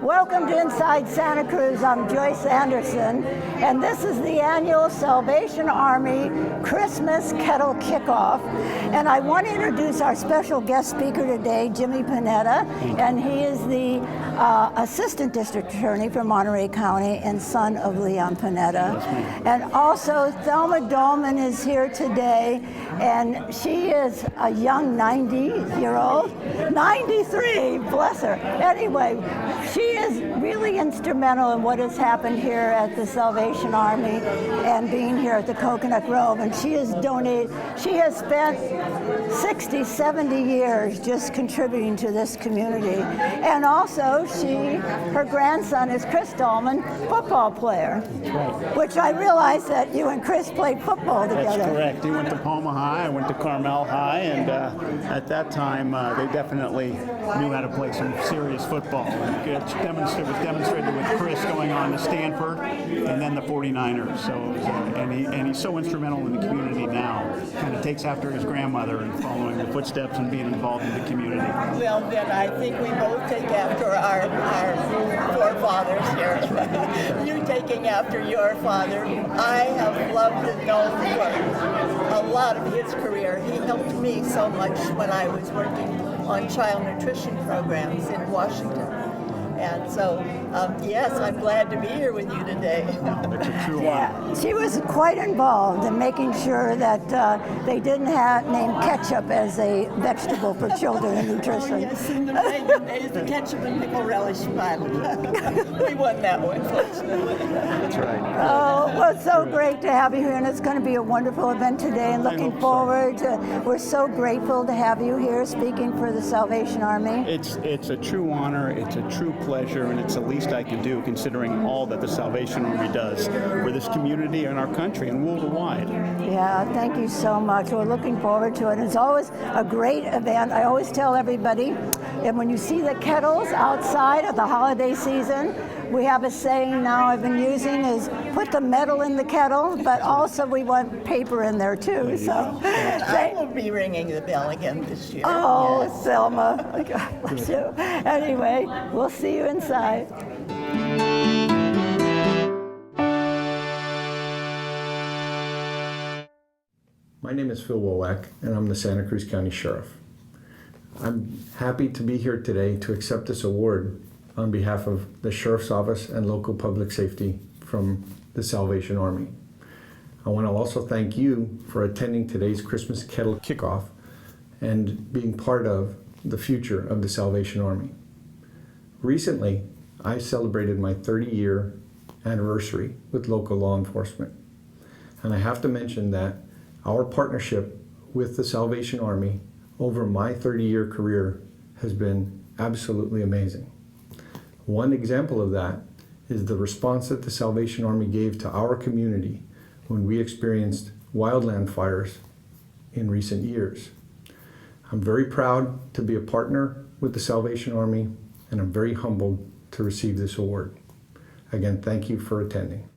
Welcome to Inside Santa Cruz. I'm Joyce Anderson, and this is the annual Salvation Army Christmas Kettle Kick Off. And I want to introduce our special guest speaker today, Jimmy Penetta, and he is the Assistant District Attorney for Monterey County and son of Leon Penetta. And also Thelma Dalman is here today, and she is a young 90-year-old, 93, bless her. Anyway, she is really instrumental in what has happened here at the Salvation Army and being here at the Coconut Grove. And she has spent 60, 70 years just contributing to this community. And also, her grandson is Chris Dalman, football player. That's right. Which I realized that you and Chris played football together. That's correct. He went to Palma High, I went to Carmel High, and at that time they definitely knew how to play some serious football. It was demonstrated with Chris going on to Stanford and then the 49ers. So, and he's so instrumental in the community now. Kind of takes after his grandmother and following the footsteps and being involved in the community. Well, then I think we both take after our forefathers here. You taking after your father. I have loved and known for a lot of his career. He helped me so much when I was working on child nutrition programs in Washington. And so, yes, I'm glad to be here with you today. It's a true honor. Yeah, she was quite involved in making sure that they didn't name ketchup as a vegetable for children in nutrition. Oh, yes, in the Reagan days, the ketchup and pickle relish fun. We won that one, fortunately. That's right. Oh, well, it's so great to have you here, and it's going to be a wonderful event today, and looking forward to, we're so grateful to have you here speaking for the Salvation Army. It's a true honor, it's a true pleasure, and it's the least I can do considering all that the Salvation Army does for this community and our country and worldwide. Yeah, thank you so much. We're looking forward to it. It's always a great event. I always tell everybody, and when you see the kettles outside of the holiday season, we have a saying now I've been using is put the metal in the kettle, but also we want paper in there too. So I will be ringing the bell again this year. Oh, yes. Thelma. God bless you. Anyway, we'll see you inside. My name is Phil Wowak, and I'm the Santa Cruz County Sheriff. I'm happy to be here today to accept this award on behalf of the Sheriff's Office and local public safety from the Salvation Army. I want to also thank you for attending today's Christmas Kettle Kickoff and being part of the future of the Salvation Army. Recently, I celebrated my 30-year anniversary with local law enforcement. And I have to mention that our partnership with the Salvation Army over my 30-year career has been absolutely amazing. One example of that is the response that the Salvation Army gave to our community when we experienced wildland fires in recent years. I'm very proud to be a partner with the Salvation Army, and I'm very humbled to receive this award. Again, thank you for attending.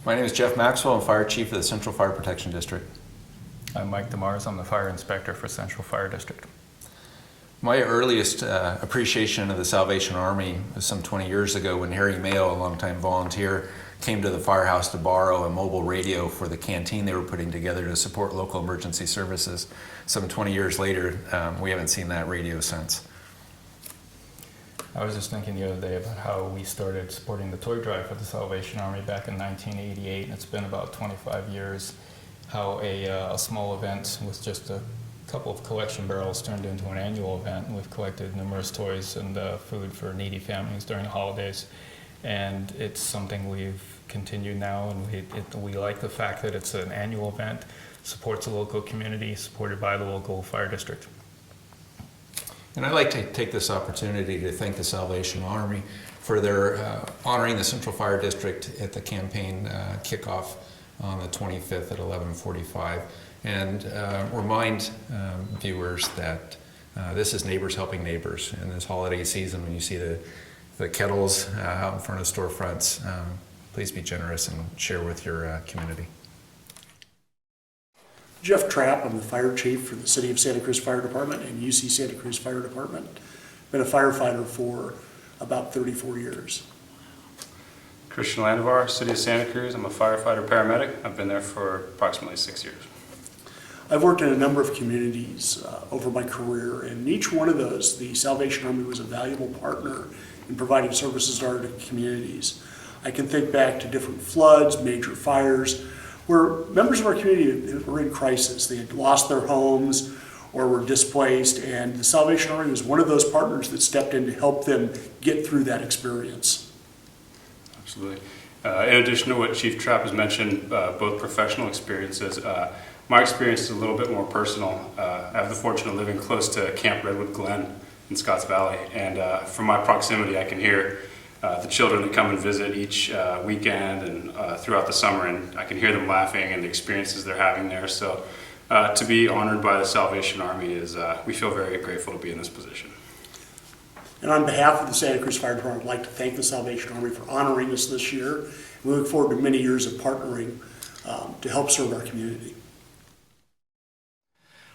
My name is Jeff Maxwell. I'm Fire Chief of the Central Fire Protection District. I'm Mike DeMars. I'm the Fire Inspector for Central Fire District. My earliest appreciation of the Salvation Army was some 20 years ago when Harry Mayo, a longtime volunteer, came to the firehouse to borrow a mobile radio for the canteen they were putting together to support local emergency services. Some 20 years later, we haven't seen that radio since. I was just thinking the other day about how we started supporting the toy drive for the Salvation Army back in 1988, and it's been about 25 years, how a small event with just a couple of collection barrels turned into an annual event. We've collected numerous toys and food for needy families during the holidays, and it's something we've continued now, and we like the fact that it's an annual event, supports the local community, supported by the local fire district. And I'd like to take this opportunity to thank the Salvation Army for their honoring the Central Fire District at the campaign kickoff on the 25th at 11:45, and remind viewers that this is neighbors helping neighbors. In this holiday season, when you see the kettles out in front of storefronts, please be generous and share with your community. Jeff Trapp, I'm the Fire Chief for the City of Santa Cruz Fire Department and UC Santa Cruz Fire Department. Been a firefighter for about 34 years. Christian Landivar, City of Santa Cruz. I'm a firefighter paramedic. I've been there for approximately 6 years. I've worked in a number of communities over my career, and in each one of those, the Salvation Army was a valuable partner in providing services to our communities. I can think back to different floods, major fires, where members of our community were in crisis. They had lost their homes or were displaced, and the Salvation Army was one of those partners that stepped in to help them get through that experience. Absolutely. In addition to what Chief Trapp has mentioned, both professional experiences, my experience is a little bit more personal. I have the fortune of living close to Camp Redwood Glen in Scotts Valley, and from my proximity I can hear the children that come and visit each weekend and throughout the summer, and I can hear them laughing and the experiences they're having there. So to be honored by the Salvation Army is, we feel very grateful to be in this position. And on behalf of the Santa Cruz Fire Department, I'd like to thank the Salvation Army for honoring us this year. We look forward to many years of partnering to help serve our community.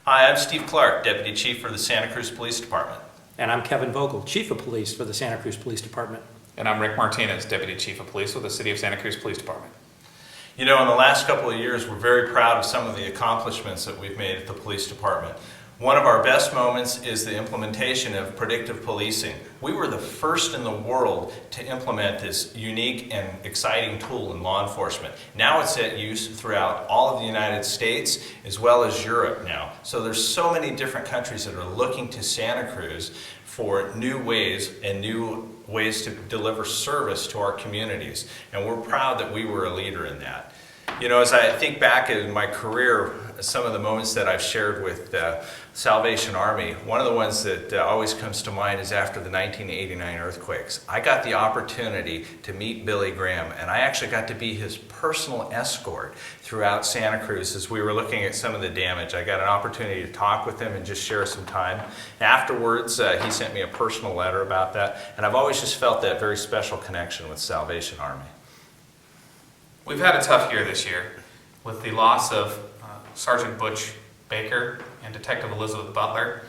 Hi, I'm Steve Clark, Deputy Chief for the Santa Cruz Police Department. And I'm Kevin Vogel, Chief of Police for the Santa Cruz Police Department. And I'm Rick Martinez, Deputy Chief of Police with the City of Santa Cruz Police Department. You know, in the last couple of years, we're very proud of some of the accomplishments that we've made at the police department. One of our best moments is the implementation of predictive policing. We were the first in the world to implement this unique and exciting tool in law enforcement. Now it's at use throughout all of the United States as well as Europe now. So there's so many different countries that are looking to Santa Cruz for new ways to deliver service to our communities. And we're proud that we were a leader in that. You know, as I think back in my career, some of the moments that I've shared with Salvation Army, one of the ones that always comes to mind is after the 1989 earthquakes. I got the opportunity to meet Billy Graham, and I actually got to be his personal escort throughout Santa Cruz as we were looking at some of the damage. I got an opportunity to talk with him and just share some time. Afterwards, he sent me a personal letter about that, and I've always just felt that very special connection with Salvation Army. We've had a tough year this year with the loss of Sergeant Butch Baker and Detective Elizabeth Butler.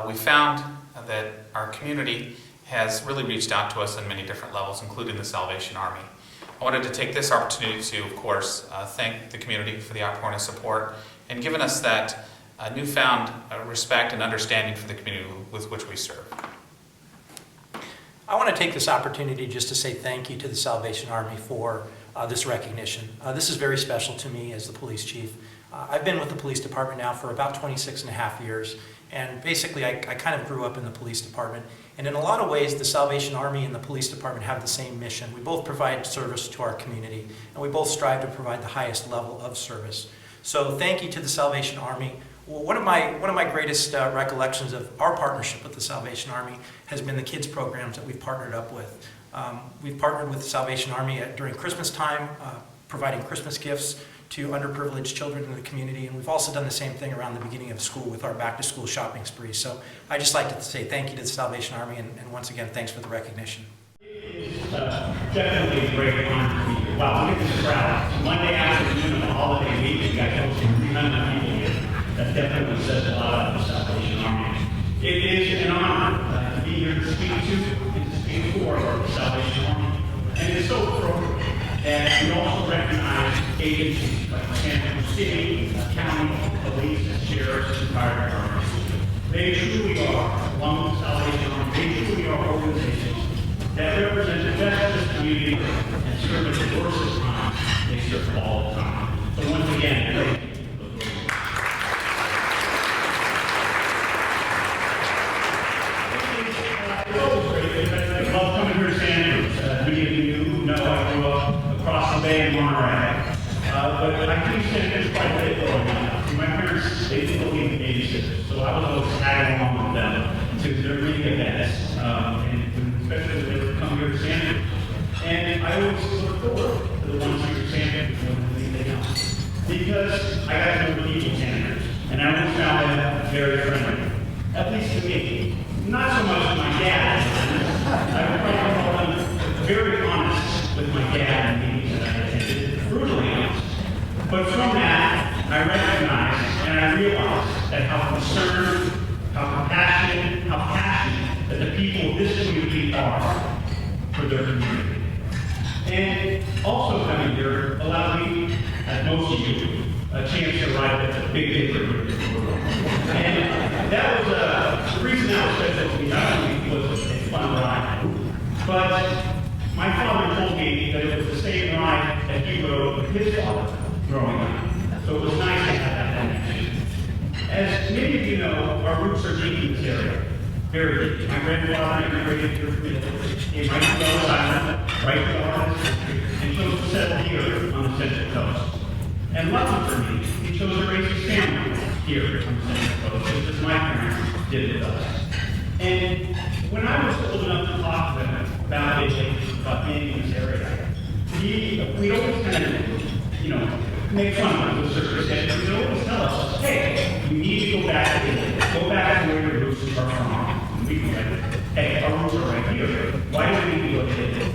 We found that our community has really reached out to us on many different levels, including the Salvation Army. I wanted to take this opportunity to, of course, thank the community for the outpouring of support and giving us that newfound respect and understanding for the community with which we serve. I want to take this opportunity just to say thank you to the Salvation Army for this recognition. This is very special to me as the police chief. I've been with the police department now for about 26 and a half years, and basically I kind of grew up in the police department. And in a lot of ways, the Salvation Army and the police department have the same mission. We both provide service to our community, and we both strive to provide the highest level of service. So thank you to the Salvation Army. Well, one of my greatest recollections of our partnership with the Salvation Army has been the kids programs that we've partnered up with. We've partnered with the Salvation Army during Christmas time, providing Christmas gifts to underprivileged children in the community, and we've also done the same thing around the beginning of school with our back-to-school shopping spree. So I'd just like to say thank you to the Salvation Army, and once again, thanks for the recognition. It's definitely a great honor to be here. Wow, look at this crowd. Monday afternoon of a holiday week, you got close to 300 people here. That definitely says a lot about the Salvation Army. It is an honor to be here to speak to and to speak for the Salvation Army. And it's so appropriate. And we also recognize agencies like Santa Cruz City, county, police, sheriffs, and fire departments. They truly are, along with the Salvation Army, they truly are organizations that represent the best of this community and serve as the worst of time. They serve all the time. So once again, thank you. It's always great. I love coming here to Santa Cruz. Many of you know I grew up across the bay in Monterey. But I came to Santa Cruz quite a bit growing up. My parents, they didn't believe in babysitters, so I was always tagging along with them to their big events, and especially when they would come here to Santa Cruz. And I always look forward to the ones here in Santa Cruz more than anything else, because I got to know the people in Santa Cruz, and I always found them very friendly, at least to me. Not so much with my dad. I would probably call them very honest with my dad and meetings that I attended, brutally honest. But from that, I recognized and I realized that how concerned, how compassionate, how passionate that the people of this community are for their community. And also coming here allowed me, as most of you, a chance to ride at the big difference. And that was the reason that was special to me. Not only was it a fun ride, but my father told me that it was the same ride that he rode with his father growing up. So it was nice to have that connection. As many of you know, our roots are deep in this area. Very deep. My grandfather immigrated here from Italy, came right to Rhode Island, right to our district, and chose to settle here on the Central Coast. And lucky for me, he chose to raise his family here on the Central Coast, just as my parents did with us. And when I was old enough to talk to him about Italy, about being in this area, we'd always kind of, make fun of the circumstances. He'd always tell us, hey, you need to go back to Italy. Go back to where your roots are from. And we'd be like, hey, our roots are right here. Why do we need to go to Italy?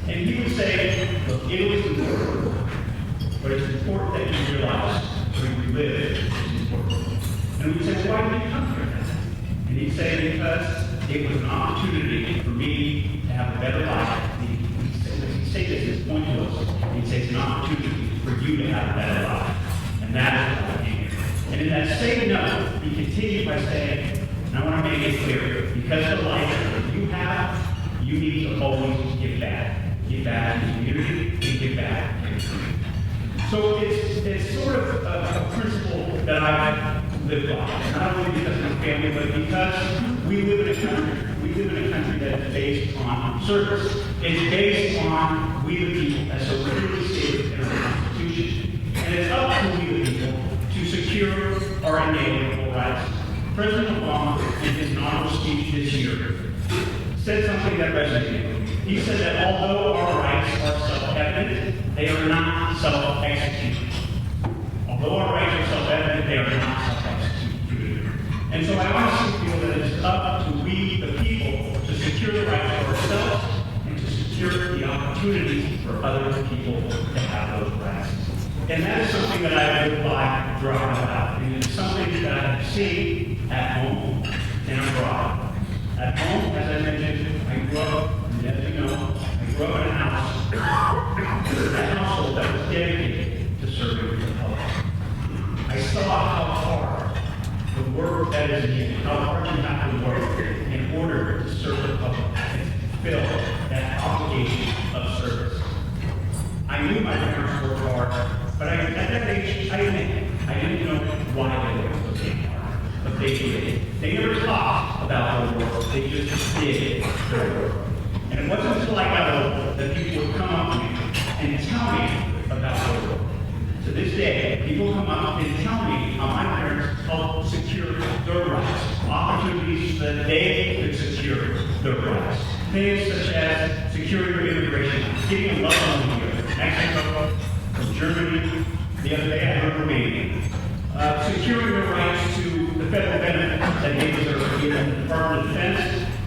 And he would say, look, Italy's important, but it's important that you realize where you live is important. And we'd say, well, why did you come here? And he'd say, because it was an opportunity for me to have a better life. He'd say this, his point to us. He'd say it's an opportunity for you to have a better life. And that is why I came here. And in that same note, he continued by saying, and I want to make it clear, because of the life that you have, you need to always give back. Give back to the community and give back to your community. So it's sort of a principle that I live by, not only because of my family, but because we live in a country. We live in a country that is based on service. It's based on we the people, as so clearly stated in our Constitution. And it's up to we the people to secure our inalienable rights. President Obama, in his inaugural speech this year, said something that resonated with me. He said that although our rights are self-evident, they are not self-executed. Although our rights are self-evident, they are not self-executed. And so I honestly feel that it is up to we, the people, to secure the rights for ourselves and to secure the opportunity for other people to have those rights. And that is something that I live by throughout my life. And it's something that I have seen at home and abroad. At home, as I mentioned, I grew up, and as you know, I grew up in a house, a household that was dedicated to serving the public. I saw how hard the work that is needed, how hard you have to work in order to serve the public and fulfill that obligation of service. I knew my parents worked hard, but at that age, I didn't know why they worked so damn hard. But they did. They never talked about their work, they just did their work. And it wasn't until I got older that people would come up to me and tell me about their work. To this day, people come up and tell me how my parents helped secure their rights, opportunities that they could secure their rights. Things such as securing your immigration, getting a loved one here, Mexico, from Germany, the other day I heard Romania. Securing your rights to the federal benefits that neighbors are given the Department of Defense,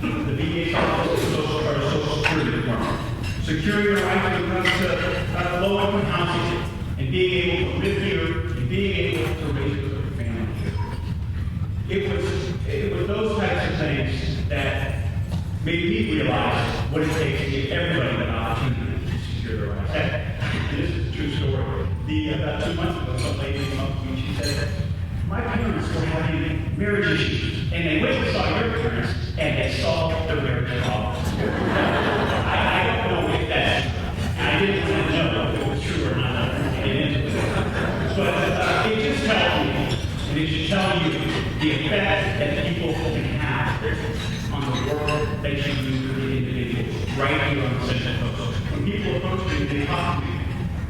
the VA's Office of Social Security Department. Securing your rights when it comes to low-income housing and being able to live here and being able to raise your family here. It was those types of things that made me realize what it takes to give everybody the opportunity to secure their rights. And this is a true story. About 2 months ago, some lady came up to me and she said, my parents were having marriage issues, and they went and saw your parents, and they solved their marriage problem. I don't know if that's true. I didn't want to know if it was true or not. I don't want to get into it. But it just tells me, and it should tell you, the effect that people can have on the work that you do for the individual right here on the Central Coast. When people approach me, they talk to me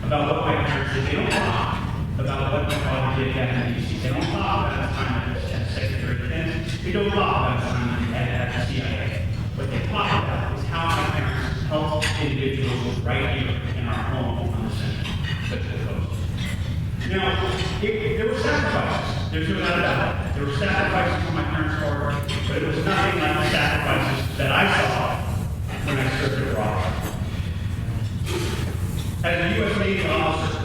about what my parents did. They don't talk about what my father did back in D.C. They don't talk about the time I was as Secretary of Defense. They don't talk about the time at the CIA. What they talk about is how my parents helped individuals right here in our home on the Central Coast. Now, there were sacrifices. There's no doubt about it. There were sacrifices on my parents' part, but it was nothing like the sacrifices that I saw when I served abroad. As a U.S. Navy officer,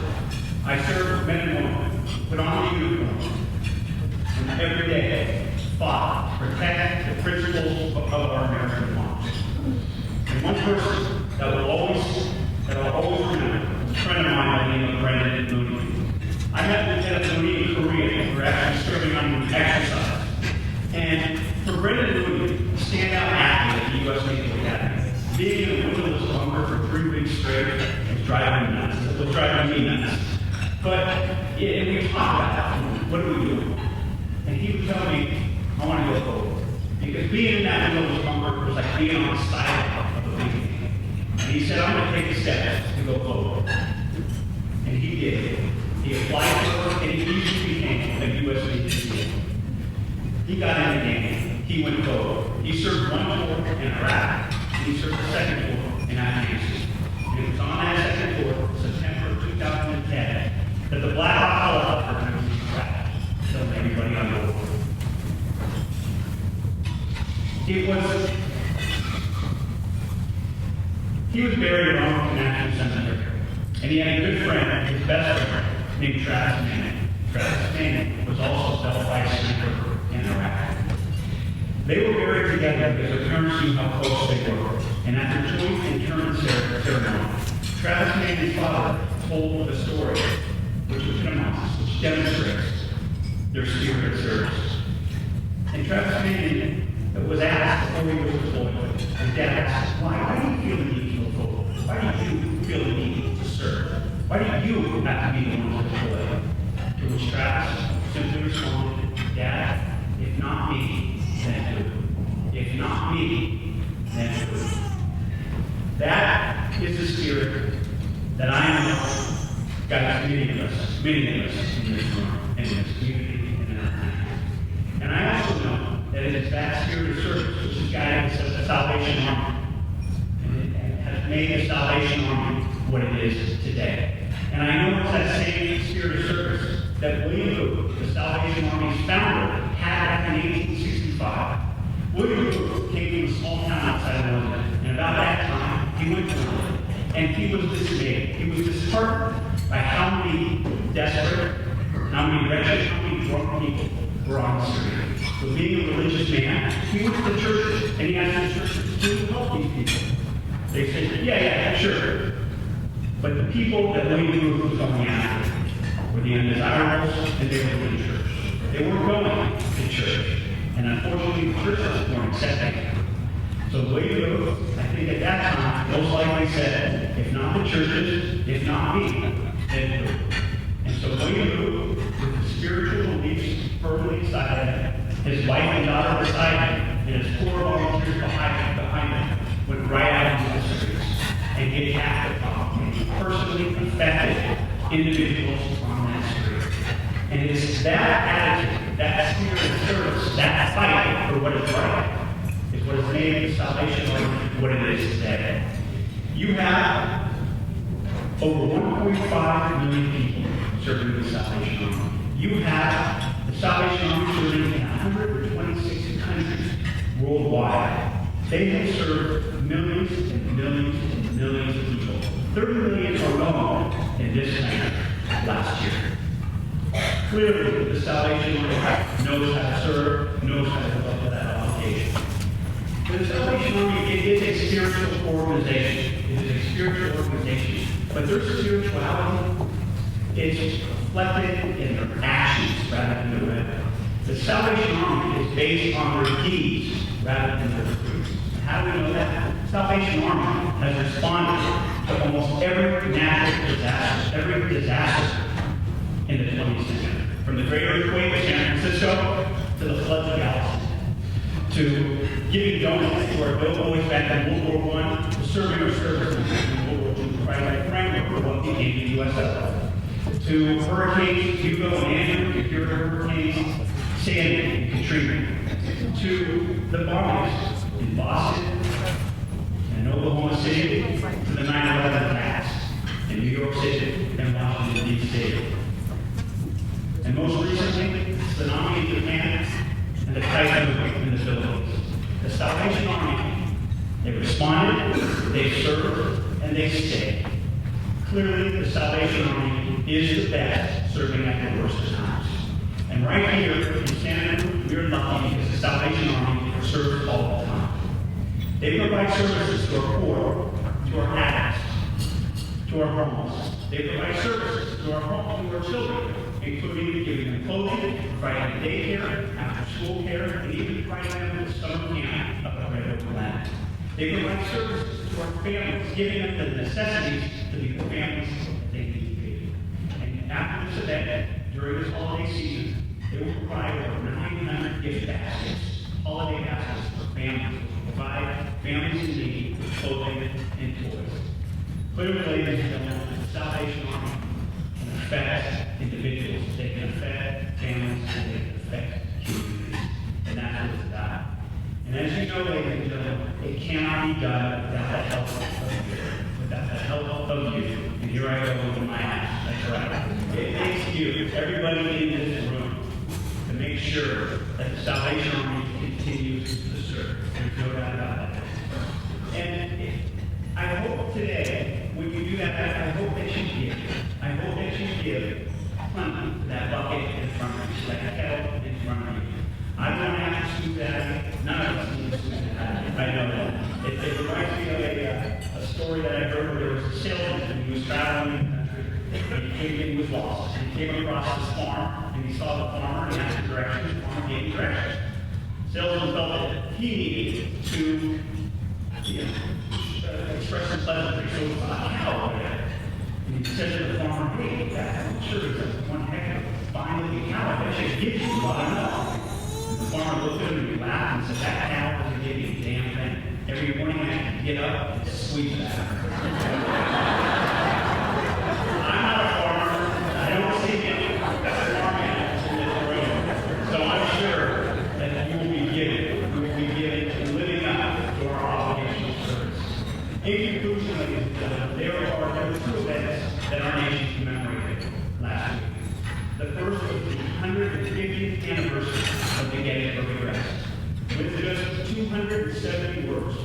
I served men and women, put on the uniform, and every day fought to protect the principles of our American democracy. person that I'll always remember was a friend of mine by the name of Brendan Mooney. I met Lieutenant Mooney in Korea. We were actually serving on exercise. And for Brendan Mooney, a standout athlete at the U.S. Naval Academy, being in a windowless bunker for 3 weeks straight was driving me nuts. It was driving me nuts. But we talked about what do we do? And he would tell me, I want to go forward. Because being in that windowless bunker was like being on the side of a big game. And he said, I'm going to take the steps to go forward. And he did. He applied for work and he easily became a U.S. Navy SEAL. He got in the game. He went forward. He served 1 tour in Iraq. And he served the 2nd tour in Afghanistan. And it was on that 2nd tour, September of 2010, that the Black Hawk helicopter was crashed, killing everybody on board. He was buried in Army National Cemetery, and he had a good friend, his best friend, named Travis Manning. Travis Manning was also felled by a sniper in Iraq. They were buried together because their parents knew how close they were, and at their joint interment ceremony, Travis Manning's father told the story, which demonstrates their spirit of service. And Travis Manning was asked before he was deployed, his dad asked, why do you feel the need to go forward? Why do you feel the need to serve? Why do you have to be the one to deploy? To which Travis simply responded, Dad, if not me, then who? If not me, then who? That is the spirit that I know guides many of us in this room, in this community, and in our country. And I also know that it is that spirit of service which has guided the Salvation Army and has made the Salvation Army what it is today. And I know it's that same spirit of service that William Booth, the Salvation Army's founder, had back in 1865. William Booth came from a small town outside of London, and about that time, he went to London, and he was dismayed. He was disheartened by how many desperate, how many wretched, how many drunk people were on the street. So being a religious man, he went to the churches, and he asked the churches to help these people. They said, yeah, sure. But the people that William Booth was going after were the undesirables, and they were in church. They weren't going to church. And unfortunately, the churches weren't accepting it. So William Booth, I think at that time, most likely said, if not the churches, if not me, then who? And so William Booth, with his spiritual beliefs firmly beside him, his wife and daughter beside him, and his poor volunteers behind him, went right out into the streets and get after problem and personally affected individuals on that street. And it's that attitude, that spirit of service, that fight for what is right, is what has made the Salvation Army what it is today. You have over 1.5 million people serving the Salvation Army. You have the Salvation Army serving in 126 countries worldwide. They have served millions and millions and millions of people. 30 million alone in this country last year. Clearly, the Salvation Army knows how to serve, knows how to live up to that obligation. The Salvation Army, it is a spiritual organization. It is a spiritual organization. But their spirituality is reflected in their actions rather than their rhetoric. The Salvation Army is based on their deeds rather than their fruits. How do we know that? The Salvation Army has responded to almost every natural disaster, in the 20th century. From the Great Earthquake of San Francisco to the floods of Galveston, to giving donuts to our billboys back in World War I, to serving our servicemen in World War II, providing framework for what became the USO, to Hurricanes Hugo and Andrew, to cure Hurricanes Sandy and Katrina, to the bombings in Boston and Oklahoma City, to the 9/11 attacks in New York City and Washington, D.C. And most recently, the tsunami in Japan and the typhoon in the Philippines. The Salvation Army, they responded, they served, and they stayed. Clearly, the Salvation Army is the best serving at the worst of times. And right here in Santa Cruz, we're lucky because the Salvation Army serves all the time. They provide services to our poor, to our addicts, to our homeless. They provide services to our home, to our children, including giving them clothing, providing daycare, after-school care, and even providing them with summer camp up at Red Oak Glen. They provide services to our families, giving them the necessities to be the families that they need to be. And after this event, during this holiday season, they will provide over 900 gift baskets, holiday baskets for families, to provide families in need with clothing and toys. Clearly, ladies and gentlemen, the Salvation Army can affect individuals, they can affect families, and they can affect communities. And that's what it's about. And as you know, ladies and gentlemen, it cannot be done without the help of you. Without the help of you. And here I go with my ass. That's right. It takes you, everybody in this room, to make sure that the Salvation Army continues to serve. There's no doubt about that. And I hope today, when you do that, I hope that you give. I hope that you give plenty to that bucket in front of you, that kettle in front of you. I don't have to scoop that. None of us need to scoop that. I know that. It reminds me of a story that I heard where there was a salesman who was traveling in the country, and he was lost. And he came across this farm, and he saw the farmer, and he asked the directions. The farmer gave him directions. The salesman felt that he needed to express some pleasantry. So he thought, "Cow over there." And he said to the farmer, "Hey, I'm sure there's one heck of a fine looking cow. I bet you give you a lot enough." And the farmer looked at him and he laughed and said, "That cow doesn't give you a damn thing. Every morning I have to get up and squeeze it out." I'm not a farmer. I don't see any farm animals in this room. So I'm sure that you will be giving. You will be giving and living up to our obligation of service. In conclusion, ladies and gentlemen, there were two events that our nation commemorated last week. The first was the 150th anniversary of the Gettysburg Address. With just 270 words,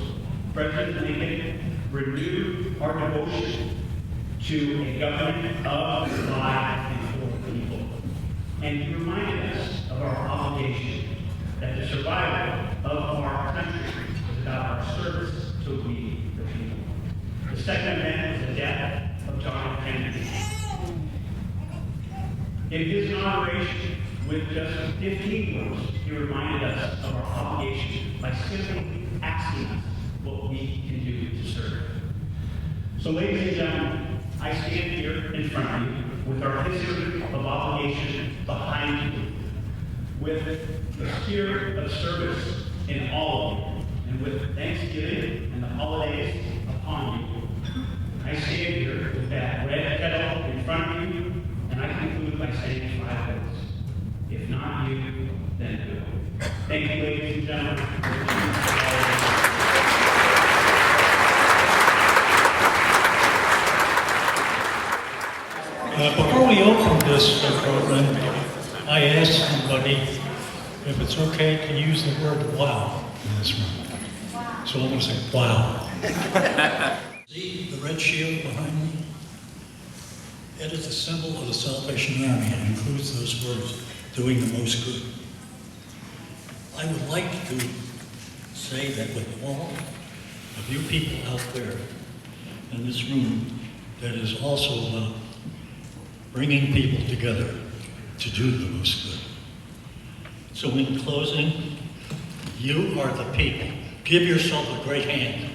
President Lincoln renewed our devotion to a government of, by, and for the people. And he reminded us of our obligation that the survival of our country is about our service to we, the people. The second event was the death of John F. Kennedy. In his inauguration, with just 15 words, he reminded us of our obligation by simply asking us what we can do to serve. So, ladies and gentlemen, I stand here in front of you with our history of obligation behind you, with the spirit of service in all of you, and with Thanksgiving and the holidays upon you. I stand here with that red kettle in front of you, and I conclude by saying 5 words. If not you, then who? Thank you, ladies and gentlemen. Before we open this program, I asked somebody if it's okay to use the word wow in this room. So I'm going to say wow. See the red shield behind me? It is a symbol of the Salvation Army and includes those words, doing the most good. I would like to say that with all of you people out there in this room, that is also about bringing people together to do the most good. So in closing, you are the people. Give yourself a great hand.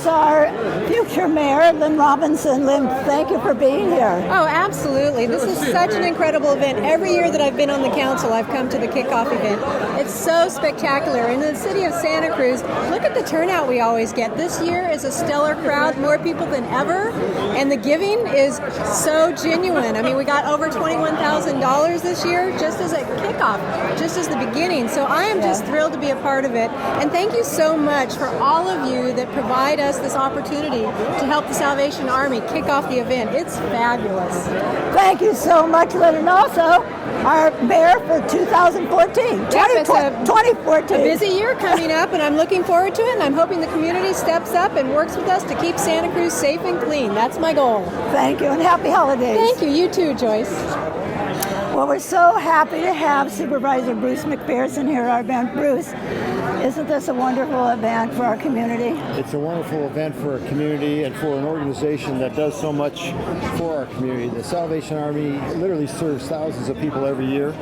Our future your mayor, Lynn Robinson. Lynn, thank you for being here. Oh, absolutely. This is such an incredible event. Every year that I've been on the council, I've come to the kickoff event. It's so spectacular. In the city of Santa Cruz, look at the turnout we always get. This year is a stellar crowd, more people than ever, and the giving is so genuine. I mean, we got over $21,000 this year just as a kickoff, just as the beginning. So I am just thrilled to be a part of it. And thank you so much for all of you that provide us this opportunity to help the Salvation Army kick off the event. It's fabulous. Thank you so much, Lynn, and also our mayor for 2014. 2014. A busy year coming up, and I'm looking forward to it, and I'm hoping the community steps up and works with us to keep Santa Cruz safe and clean. That's my goal. Thank you, and happy holidays. Thank you. You too, Joyce. Well, we're so happy to have Supervisor Bruce McPherson here at our event. Bruce, isn't this a wonderful event for our community? It's a wonderful event for our community and for an organization that does so much for our community. The Salvation Army literally serves thousands of people every year,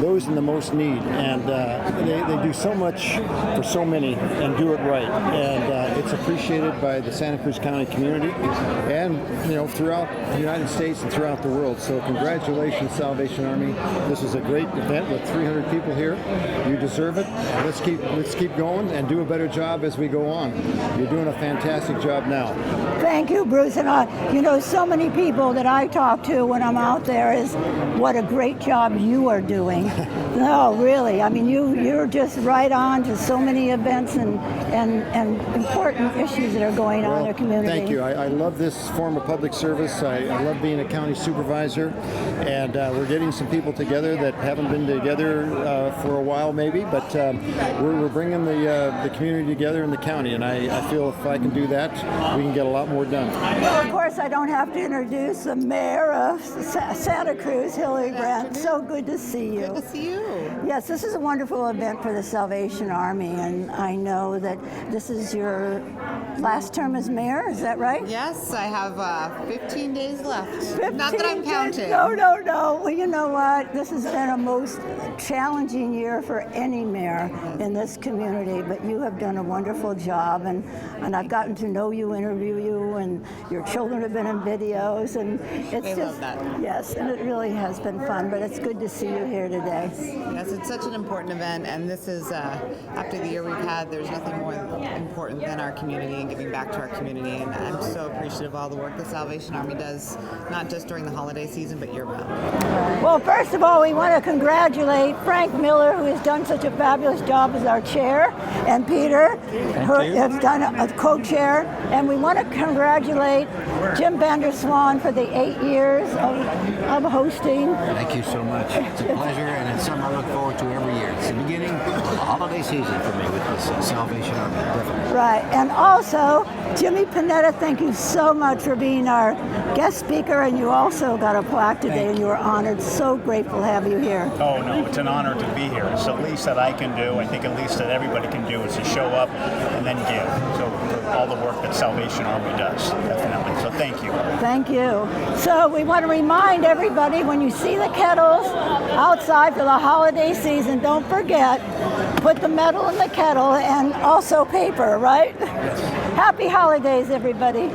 those in the most need, and they do so much for so many and do it right. And it's appreciated by the Santa Cruz County community and, you know, throughout the United States and throughout the world. So congratulations, Salvation Army. This is a great event with 300 people here. You deserve it. Let's keep going and do a better job as we go on. You're doing a fantastic job now. Thank you, Bruce. And you know, so many people that I talk to when I'm out there is what a great job you are doing. No, really. I mean, you're just right on to so many events and important issues that are going on in our community. Thank you. I love this form of public service. I love being a county supervisor, and we're getting some people together that haven't been together for a while maybe, but we're bringing the community together in the county, and I feel if I can do that, we can get a lot more done. Well, of course, I don't have to introduce the mayor of Santa Cruz, Hillary Brandt. So good to see you. Good to see you. Yes, this is a wonderful event for the Salvation Army, and I know that this is your last term as mayor. Is that right? Yes, I have 15 days left. Not that I'm counting. No. Well, you know what? This has been a most challenging year for any mayor in this community, but you have done a wonderful job, and I've gotten to know you, interview you, and your children have been in videos, and it's love that. Yes, and it really has been fun, but it's good to see you here today. Yes, it's such an important event, and this is, after the year we've had, there's nothing more important than our community and giving back to our community, and I'm so appreciative of all the work the Salvation Army does, not just during the holiday season, but year-round. Well, first of all, we want to congratulate Frank Miller, who has done such a fabulous job as our chair, and Peter, who has done a co-chair, and we want to congratulate Jim Vanderswan for the 8 years of hosting. Thank you so much. It's a pleasure, and it's something I look forward to every year. It's the beginning of the holiday season for me with this Salvation Army. Definitely. Right, and also Jimmy Penetta, thank you so much for being our guest speaker, and you also got a plaque today, and you were honored. So grateful to have you here. Oh no, it's an honor to be here. It's the least that I can do. I think at least that everybody can do is to show up and then give. So for all the work that Salvation Army does, definitely. So thank you. Thank you. So we want to remind everybody, when you see the kettles outside for the holiday season, don't forget, put the metal in the kettle and also paper, right? Happy holidays, everybody.